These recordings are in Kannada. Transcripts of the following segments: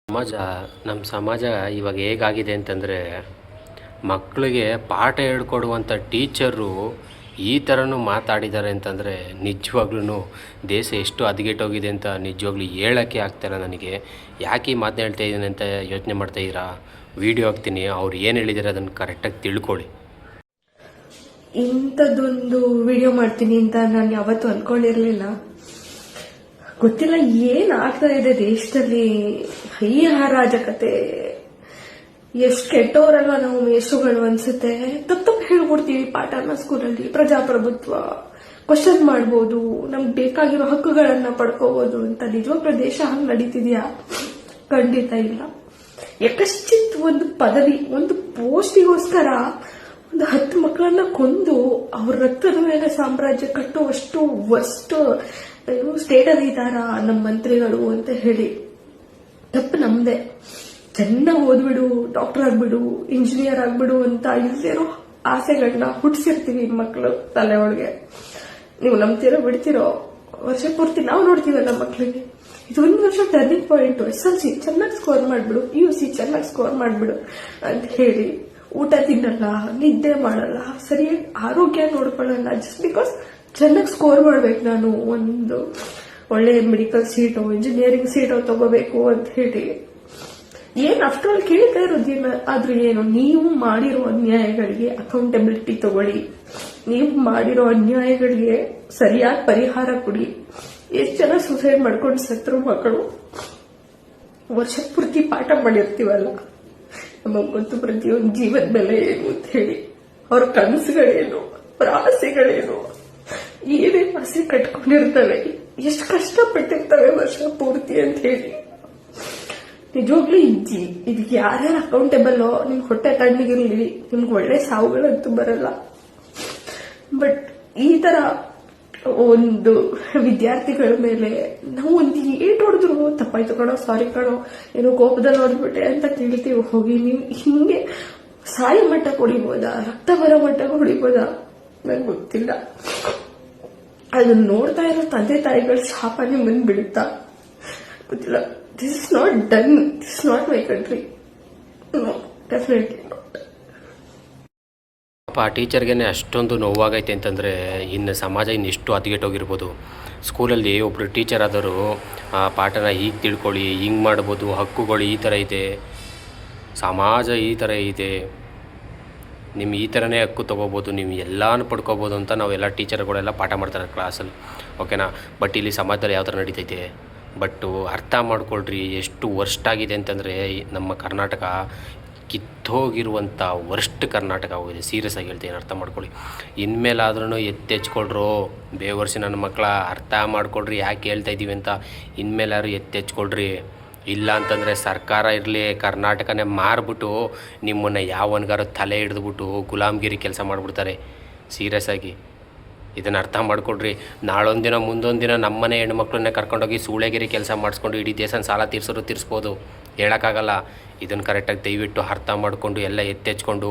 ಸಮಾಜ ನಮ್ಮ ಸಮಾಜ ಇವಾಗ ಹೇಗಾಗಿದೆ ಅಂತಂದರೆ ಮಕ್ಕಳಿಗೆ ಪಾಠ ಹೇಳ್ಕೊಡುವಂಥ ಟೀಚರು ಈ ಥರನೂ ಮಾತಾಡಿದ್ದಾರೆ ಅಂತಂದರೆ ನಿಜವಾಗ್ಲೂ ದೇಶ ಎಷ್ಟು ಹದಗೆಟ್ಟೋಗಿದೆ ಅಂತ ನಿಜವಾಗ್ಲೂ ಹೇಳೋಕ್ಕೆ ಆಗ್ತಾಯಿಲ್ಲ ನನಗೆ. ಯಾಕೆ ಈ ಮಾತನ್ನ ಹೇಳ್ತಾ ಇದ್ದೀನಿ ಅಂತ ಯೋಚನೆ ಮಾಡ್ತಾಯಿದ್ದೀರಾ? ವೀಡಿಯೋ ಹಾಕ್ತೀನಿ, ಅವ್ರು ಏನು ಹೇಳಿದ್ದಾರೆ ಅದನ್ನು ಕರೆಕ್ಟಾಗಿ ತಿಳ್ಕೊಳ್ಳಿ. ಇಂಥದ್ದೊಂದು ವಿಡಿಯೋ ಮಾಡ್ತೀನಿ ಅಂತ ನಾನು ಯಾವತ್ತೂ ಅಂದ್ಕೊಂಡಿರಲಿಲ್ಲ. ಗೊತ್ತಿಲ್ಲ ಏನ್ ಆಗ್ತಾ ಇದೆ ದೇಶದಲ್ಲಿ. ಈ ಅರಾಜಕತೆ, ಎಷ್ಟು ಕೆಟ್ಟವರಲ್ವಾ ನಾವು ಮೇಷ್ಟ್ರುಗಳು ಅನ್ಸುತ್ತೆ. ತಪ್ಪು ಹೇಳ್ಕೊಡ್ತೀವಿ ಪಾಠನ ಸ್ಕೂಲಲ್ಲಿ. ಪ್ರಜಾಪ್ರಭುತ್ವ, ಕ್ವಶನ್ ಮಾಡ್ಬೋದು, ನಮ್ಗೆ ಬೇಕಾಗಿರೋ ಹಕ್ಕುಗಳನ್ನ ಪಡ್ಕೋಬಹುದು ಅಂತ. ನಿಜವಾಗ್ಲೂ ದೇಶ ಹಂಗ್ ನಡೀತಿದ್ಯಾ? ಖಂಡಿತ ಇಲ್ಲ. ಯಕಶ್ಚಿತ್ ಒಂದು ಪದವಿ, ಒಂದು ಪೋಸ್ಟಿಗೋಸ್ಕರ ಒಂದು 10 ಮಕ್ಕಳನ್ನ ಕೊಂದು ಅವ್ರ ರಕ್ತದ ಮೇಲೆ ಸಾಮ್ರಾಜ್ಯ ಕಟ್ಟುವಷ್ಟು ಸ್ಟೇಟ್ ಅಲ್ಲಿ ಇದ್ದಾರ ನಮ್ಮ ಮಂತ್ರಿಗಳು ಅಂತ ಹೇಳಿ. ತಪ್ಪು ನಮ್ದೆ. ಚೆನ್ನಾಗಿ ಓದ್ಬಿಡು, ಡಾಕ್ಟರ್ ಆಗ್ಬಿಡು, ಇಂಜಿನಿಯರ್ ಆಗ್ಬಿಡು ಅಂತ ಇಲ್ದಿರೋ ಆಸೆಗಳನ್ನ ಹುಟ್ಟಿಸಿರ್ತೀವಿ ಮಕ್ಕಳು ತಲೆ ಒಳಗೆ. ನೀವು ನಂಬ್ತಿರೋ ಬಿಡ್ತಿರೋ, ವರ್ಷ ಪೂರ್ತಿ ನಾವು ನೋಡ್ತೀವಿ ನಮ್ಮ ಮಕ್ಕಳಿಗೆ. ಇದೊಂದು ವರ್ಷ ಟರ್ನಿಂಗ್ ಪಾಯಿಂಟ್. SLC ಚೆನ್ನಾಗಿ ಸ್ಕೋರ್ ಮಾಡ್ಬಿಡು, PUC ಚೆನ್ನಾಗಿ ಸ್ಕೋರ್ ಮಾಡ್ಬಿಡು ಅಂತ ಹೇಳಿ ಊಟ ತಿನ್ನಲ್ಲ, ನಿದ್ದೆ ಮಾಡಲ್ಲ, ಸರಿಯಾಗಿ ಆರೋಗ್ಯ ನೋಡ್ಕೊಳ್ಳಲ್ಲ. ಜಸ್ಟ್ ಬಿಕಾಸ್ ಚೆನ್ನಾಗಿ ಸ್ಕೋರ್ ಮಾಡ್ಬೇಕು, ನಾನು ಒಂದು ಒಳ್ಳೆ ಮೆಡಿಕಲ್ ಸೀಟೋ ಇಂಜಿನಿಯರಿಂಗ್ ಸೀಟೋ ತಗೋಬೇಕು ಅಂತ ಹೇಳಿ. ಏನ್ ಆಫ್ಟರ್ ಆಲ್ ಕೇಳ್ತಾ ಇರೋದೇನ ಆದ್ರೂ ಏನು? ನೀವು ಮಾಡಿರೋ ಅನ್ಯಾಯಗಳಿಗೆ ಅಕೌಂಟಬಿಲಿಟಿ ತಗೊಳ್ಳಿ, ನೀವು ಮಾಡಿರೋ ಅನ್ಯಾಯಗಳಿಗೆ ಸರಿಯಾದ ಪರಿಹಾರ ಕೊಡಿ. ಎಷ್ಟು ಜನ ಸೂಸೈಡ್ ಮಾಡ್ಕೊಂಡು ಸತ್ರು ಮಕ್ಕಳು. ವರ್ಷ ಪೂರ್ತಿ ಪಾಠ ಮಾಡಿರ್ತೀವಲ್ಲ, ನಮಗ್ ಗೊತ್ತು ಪ್ರತಿಯೊಂದು ಜೀವದ ಬೆಲೆ ಏನು ಅಂತ ಹೇಳಿ, ಅವ್ರ ಕನಸುಗಳೇನು, ಅವ್ರ ಆಸೆಗಳೇನು, ಏನೇನು ಆಸೆ ಕಟ್ಕೊಂಡಿರ್ತವೆ, ಎಷ್ಟು ಕಷ್ಟಪಟ್ಟಿರ್ತವೆ ವರ್ಷ ಪೂರ್ತಿ ಅಂತ ಹೇಳಿ. ನಿಜವಾಗ್ಲೂ ಇದಕ್ಕೆ ಯಾರ್ಯಾರು ಅಕೌಂಟೇಬಲ್, ನಿಮ್ಗೆ ಹೊಟ್ಟೆ ತಣ್ಣಗಿರ್ಲಿ, ನಿಮ್ಗೆ ಒಳ್ಳೆ ಸಾವುಗಳಂತೂ ಬರಲ್ಲ. ಬಟ್ ಈ ತರ ಒಂದು ವಿದ್ಯಾರ್ಥಿಗಳ ಮೇಲೆ ನಾವು ಒಂದು ಏಟ್ ಹೊಡೆದ್ರು ತಪ್ಪಾಯ್ತು ಕಣೋ, ಸಾರಿ ಕಣೋ, ಏನೋ ಕೋಪದಲ್ಲಿ ಹೊಡೆದ್ಬಿಟ್ಟೆ ಅಂತ ಕೇಳ್ತೀವಿ. ಹೋಗಿ ನೀವು ಹಿಂಗೆ ಸಾಯಿ ಮಟ್ಟ ಹೊಡಿಬೋದಾ, ರಕ್ತ ಬರೋ ಮಟ್ಟ ಹೊಡಿಬೋದಾ ನಂಗೆ ಗೊತ್ತಿಲ್ಲ. ಅದನ್ನ ನೋಡ್ತಾ ಇರೋ ತಂದೆ ತಾಯಿಗಳ ಶಾಪನೆ ಮುಂದೆ ಬೀಳುತ್ತಾ ಗೊತ್ತಿಲ್ಲ. This is not done, this is not my country. No, definitely not. ಆ ಟೀಚರ್ಗೆ ಅಷ್ಟೊಂದು ನೋವಾಗೈತೆ ಅಂತಂದರೆ ಇನ್ನು ಸಮಾಜ ಇನ್ನೆಷ್ಟು ಹದಗೆಟ್ಟೋಗಿರ್ಬೋದು. ಸ್ಕೂಲಲ್ಲಿ ಒಬ್ಬರು ಟೀಚರ್ ಆದರೂ ಆ ಪಾಠನ ಹೀಗೆ ತಿಳ್ಕೊಳ್ಳಿ, ಹಿಂಗೆ ಮಾಡ್ಬೋದು, ಹಕ್ಕುಗಳು ಈ ಥರ ಇದೆ, ಸಮಾಜ ಈ ಥರ ಇದೆ, ನಿಮ್ಮ ಈ ಥರನೇ ಹಕ್ಕು ತೊಗೋಬೋದು, ನೀವು ಎಲ್ಲನೂ ಪಡ್ಕೋಬೋದು ಅಂತ ನಾವೆಲ್ಲ ಟೀಚರ್ಗಳೆಲ್ಲ ಪಾಠ ಮಾಡ್ತಾರೆ ಕ್ಲಾಸಲ್ಲಿ, ಓಕೆನಾ. ಬಟ್ ಇಲ್ಲಿ ಸಮಾಜದಲ್ಲಿ ಯಾವ ಥರ ನಡೀತೈತೆ ಬಟ್ಟು ಅರ್ಥ ಮಾಡ್ಕೊಳ್ರಿ. ಎಷ್ಟು ವರ್ಸ್ಟ್ ಆಗಿದೆ ಅಂತಂದರೆ ನಮ್ಮ ಕರ್ನಾಟಕ ಕಿತ್ತೋಗಿರುವಂಥ ವರ್ಸ್ಟ್ ಕರ್ನಾಟಕ ಆಗೋಗಿದೆ. ಸೀರಿಯಸ್ ಆಗಿ ಹೇಳ್ತೀನಿ, ಅರ್ಥ ಮಾಡ್ಕೊಳ್ಳಿ. ಇನ್ಮೇಲಾದ್ರೂ ಎತ್ತೆಚ್ಕೊಳ್ರು ಬೇವರ್ಸಿ ನನ್ನ ಮಕ್ಕಳ, ಅರ್ಥ ಮಾಡ್ಕೊಳ್ರಿ ಯಾಕೆ ಹೇಳ್ತಾ ಇದ್ದೀವಿ ಅಂತ. ಇನ್ಮೇಲಾದ್ರು ಎತ್ತೆಚ್ಕೊಳ್ರಿ. ಇಲ್ಲ ಅಂತಂದರೆ ಸರ್ಕಾರ ಇರಲಿ, ಕರ್ನಾಟಕನೇ ಮಾರ್ಬಿಟ್ಟು ನಿಮ್ಮನ್ನು ಯಾವನ್ಗಾರು ತಲೆ ಹಿಡಿದ್ಬಿಟ್ಟು ಗುಲಾಮ್ಗಿರಿ ಕೆಲಸ ಮಾಡಿಬಿಡ್ತಾರೆ. ಸೀರಿಯಸ್ ಆಗಿ ಇದನ್ನು ಅರ್ಥ ಮಾಡ್ಕೊಳ್ರಿ. ನಾಳೊಂದಿನ ಮುಂದೊಂದಿನ ನಮ್ಮನೆ ಹೆಣ್ಮಕ್ಳನ್ನೇ ಕರ್ಕೊಂಡೋಗಿ ಸೂಳೆಗಿರಿ ಕೆಲಸ ಮಾಡಿಸ್ಕೊಂಡು ಇಡೀ ದೇಶನ ಸಾಲ ತೀರಿಸ್ಬೋದು, ಹೇಳೋಕ್ಕಾಗಲ್ಲ. ಇದನ್ನು ಕರೆಕ್ಟಾಗಿ ದಯವಿಟ್ಟು ಅರ್ಥ ಮಾಡಿಕೊಂಡು ಎಲ್ಲ ಎತ್ತೆಚ್ಕೊಂಡು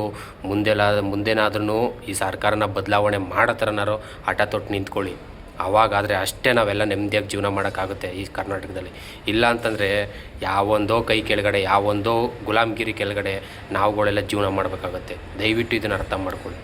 ಮುಂದೇನಾದ್ರೂ ಈ ಸರ್ಕಾರನ ಬದಲಾವಣೆ ಮಾಡೋ ಥರನಾರು ಹಠ ತೊಟ್ಟು ನಿಂತ್ಕೊಳ್ಳಿ. ಆವಾಗಾದರೆ ಅಷ್ಟೇ ನಾವೆಲ್ಲ ನೆಮ್ಮದಿಯಾಗಿ ಜೀವನ ಮಾಡೋಕ್ಕಾಗುತ್ತೆ ಈ ಕರ್ನಾಟಕದಲ್ಲಿ. ಇಲ್ಲ ಅಂತಂದರೆ ಯಾವೊಂದೋ ಕೈ ಕೆಳಗಡೆ, ಯಾವೊಂದೋ ಗುಲಾಮ್ಗಿರಿ ಕೆಳಗಡೆ ನಾವುಗಳೆಲ್ಲ ಜೀವನ ಮಾಡಬೇಕಾಗತ್ತೆ. ದಯವಿಟ್ಟು ಇದನ್ನು ಅರ್ಥ ಮಾಡ್ಕೊಳ್ಳಿ.